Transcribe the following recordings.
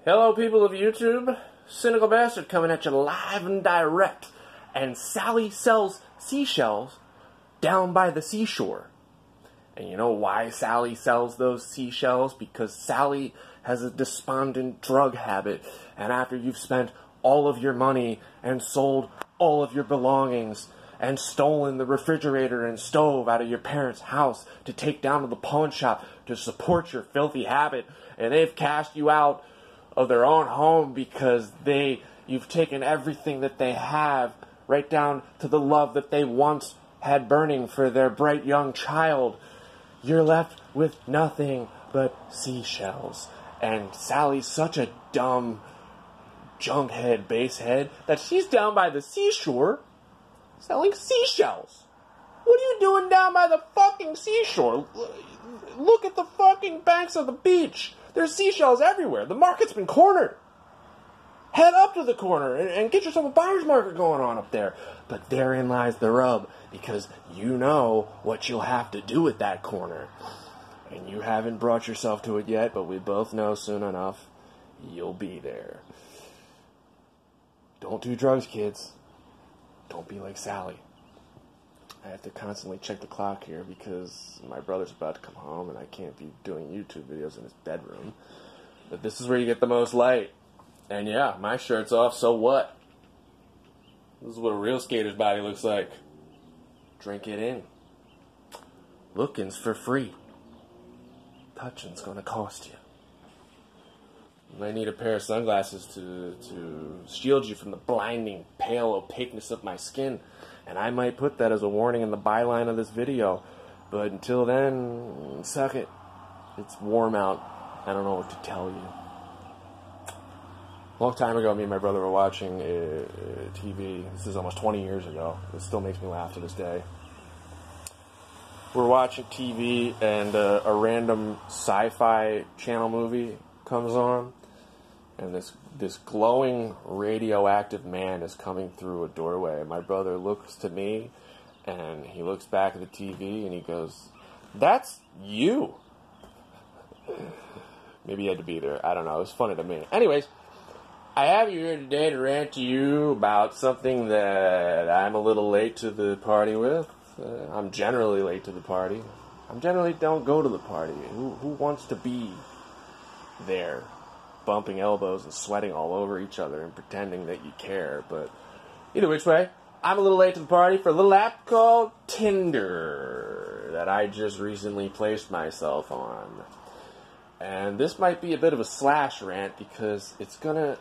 Hello, people of YouTube. Cynical Bastard coming at you live and direct. And Sally sells seashells down by the seashore. And you know why Sally sells those seashells? Because Sally has a despondent drug habit. And after you've spent all of your money and sold all of your belongings and stolen the refrigerator and stove out of your parents' house to take down to the pawn shop to support your filthy habit, and they've cast you out of their own home because you've taken everything that they have, right down to the love that they once had burning for their bright young child. You're left with nothing but seashells. And Sally's such a dumb junkhead, basehead, that she's down by the seashore selling seashells. What are you doing down by the fucking seashore? Look at the fucking banks of the beach. There's seashells everywhere. The market's been cornered. Head up to the corner and get yourself a buyer's market going on up there. But therein lies the rub, because you know what you'll have to do at that corner. And you haven't brought yourself to it yet, but we both know soon enough you'll be there. Don't do drugs, kids. Don't be like Sally. I have to constantly check the clock here because my brother's about to come home and I can't be doing YouTube videos in his bedroom. But this is where you get the most light. And yeah, my shirt's off, so what? This is what a real skater's body looks like. Drink it in. Looking's for free. Touching's gonna cost you. You might need a pair of sunglasses to shield you from the blinding, pale opaqueness of my skin. And I might put that as a warning in the byline of this video. But until then, suck it. It's warm out. I don't know what to tell you. A long time ago, me and my brother were watching TV. This is almost 20 years ago. It still makes me laugh to this day. We're watching TV, and a random sci-fi channel movie comes on. And this glowing radioactive man is coming through a doorway. My brother looks to me, and he looks back at the TV, and he goes, "That's you." Maybe he had to be there. I don't know. It was funny to me. Anyways, I have you here today to rant to you about something that I'm a little late to the party with. I'm generally late to the party. I generally don't go to the party. Who wants to be there? Bumping elbows and sweating all over each other and pretending that you care. But either which way, I'm a little late to the party for a little app called TINDER that I just recently placed myself on. And this might be a bit of a slash rant because it's going to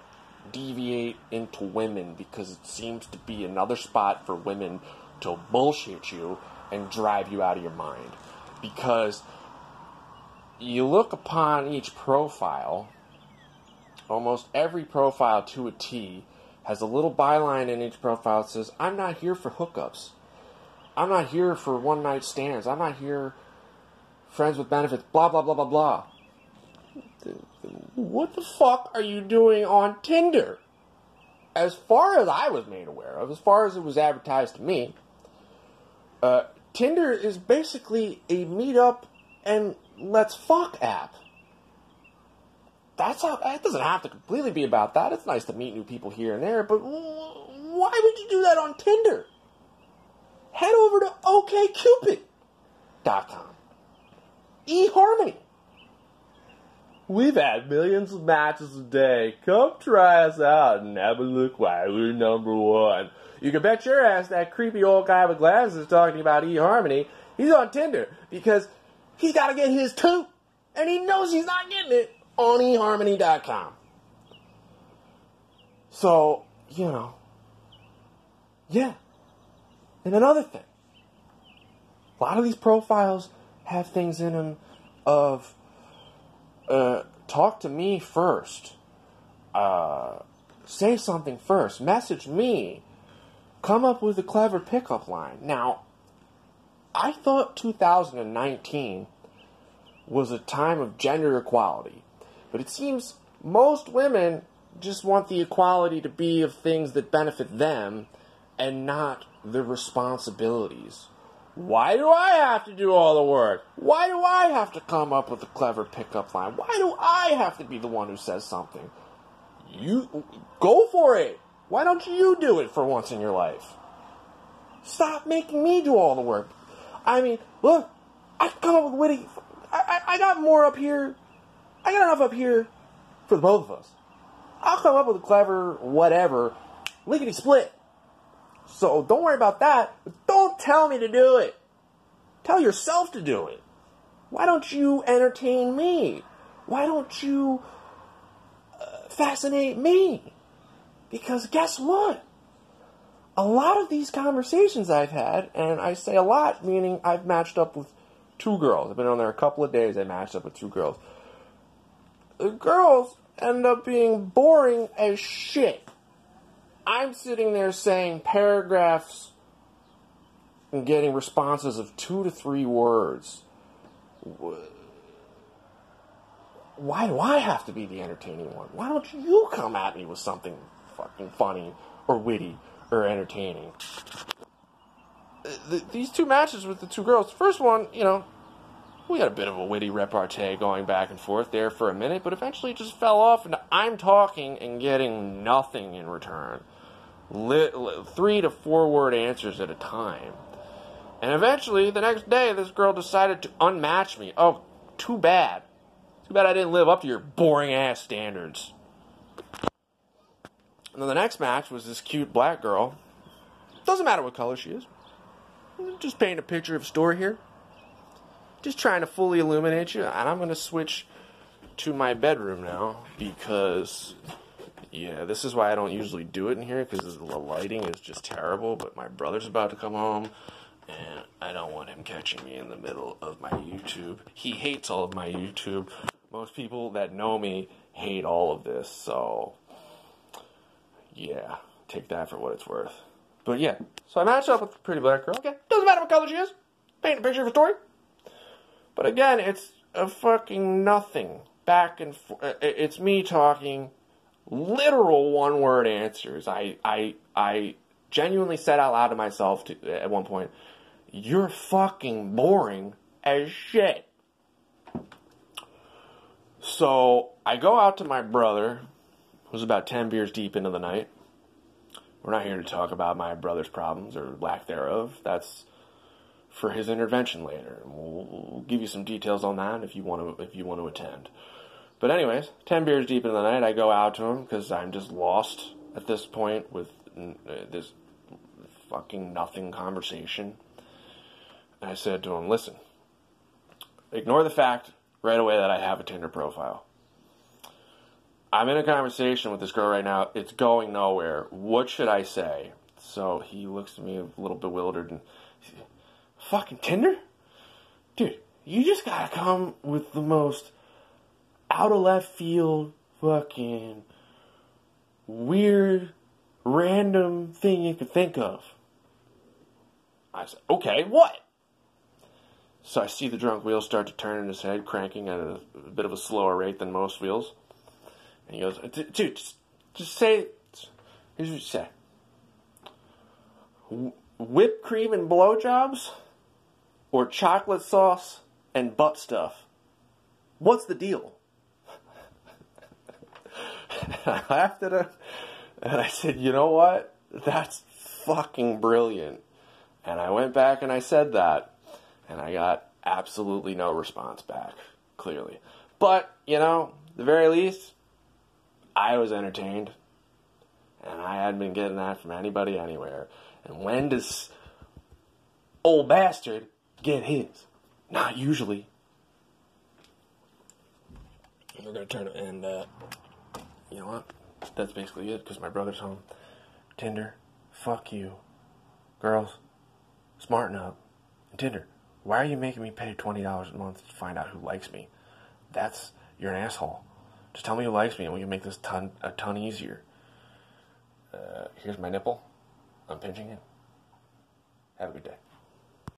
deviate into women, because it seems to be another spot for women to bullshit you and drive you out of your mind. Because you look upon each profile. Almost every profile to a T has a little byline in each profile that says, "I'm not here for hookups. I'm not here for one-night stands. I'm not here friends with benefits, blah, blah, blah, blah, blah." What the fuck are you doing on Tinder? As far as I was made aware of, as far as it was advertised to me, Tinder is basically a meet-up and let's fuck app. It doesn't have to completely be about that. It's nice to meet new people here and there, but why would you do that on Tinder? Head over to okcupid.com. eHarmony. We've had millions of matches a day. Come try us out and have a look why we're number one. You can bet your ass that creepy old guy with glasses talking about eHarmony, he's on Tinder because he's got to get his too, and he knows he's not getting it on eHarmony.com. So, yeah. And another thing. A lot of these profiles have things in them of, talk to me first. Say something first. Message me. Come up with a clever pickup line. Now, I thought 2019 was a time of gender equality. But it seems most women just want the equality to be of things that benefit them and not the responsibilities. Why do I have to do all the work? Why do I have to come up with a clever pickup line? Why do I have to be the one who says something? You go for it. Why don't you do it for once in your life? Stop making me do all the work. I mean, look, I come up with witty. I got more up here. I got enough up here for the both of us. I'll come up with a clever whatever, lickety split. So don't worry about that. But don't tell me to do it. Tell yourself to do it. Why don't you entertain me? Why don't you fascinate me? Because guess what? A lot of these conversations I've had, and I say a lot, meaning I've matched up with 2 girls. I've been on there a couple of days. I matched up with 2 girls. The girls end up being boring as shit. I'm sitting there saying paragraphs and getting responses of 2 to 3 words. Why do I have to be the entertaining one? Why don't you come at me with something fucking funny or witty or entertaining? These 2 matches with the 2 girls, the first one, you know, we had a bit of a witty repartee going back and forth there for a minute, but eventually it just fell off, and I'm talking and getting nothing in return. 3 to 4 word answers at a time. And eventually, the next day, this girl decided to unmatch me. Oh, too bad. Too bad I didn't live up to your boring-ass standards. And then the next match was this cute black girl. Doesn't matter what color she is. Just painting a picture of a story here. Just trying to fully illuminate you. And I'm going to switch to my bedroom now because, yeah, this is why I don't usually do it in here, because the lighting is just terrible. But my brother's about to come home, and I don't want him catching me in the middle of my YouTube. He hates all of my YouTube. Most people that know me hate all of this, so yeah, take that for what it's worth. But yeah, so I matched up with a pretty black girl. Okay, doesn't matter what color she is. Paint a picture of a story. But again, it's a fucking nothing. Back and forth. It's me talking literal one-word answers. I genuinely said out loud to myself at one point, "You're fucking boring as shit." So I go out to my brother, who's about 10 beers deep into the night. We're not here to talk about my brother's problems or lack thereof. That's for his intervention later. We'll give you some details on that if you want to attend. But anyways, 10 beers deep into the night, I go out to him because I'm just lost at this point with this fucking nothing conversation. And I said to him, "Listen, ignore the fact right away that I have a Tinder profile. I'm in a conversation with this girl right now. It's going nowhere. What should I say?" So he looks at me a little bewildered and he says, "Fucking Tinder? Dude, you just gotta come with the most out of left field fucking weird random thing you could think of." I said, "Okay, what?" So I see the drunk wheels start to turn in his head, cranking at a bit of a slower rate than most wheels. And he goes, "Dude, just say, here's what you say. Whipped cream and blowjobs, or chocolate sauce and butt stuff? What's the deal?" I laughed at him, and I said, "You know what? That's fucking brilliant." And I went back and I said that, and I got absolutely no response back, clearly. But, you know, at the very least, I was entertained, and I hadn't been getting that from anybody anywhere. And when does old bastard get his? Not usually. We're going to turn it, and you know what? That's basically it, because my brother's home. Tinder, fuck you. Girls, smarten up. And Tinder, why are you making me pay $20 a month to find out who likes me? You're an asshole. Just tell me who likes me, and we can make this a ton easier. Here's my nipple. I'm pinching it. Have a good day.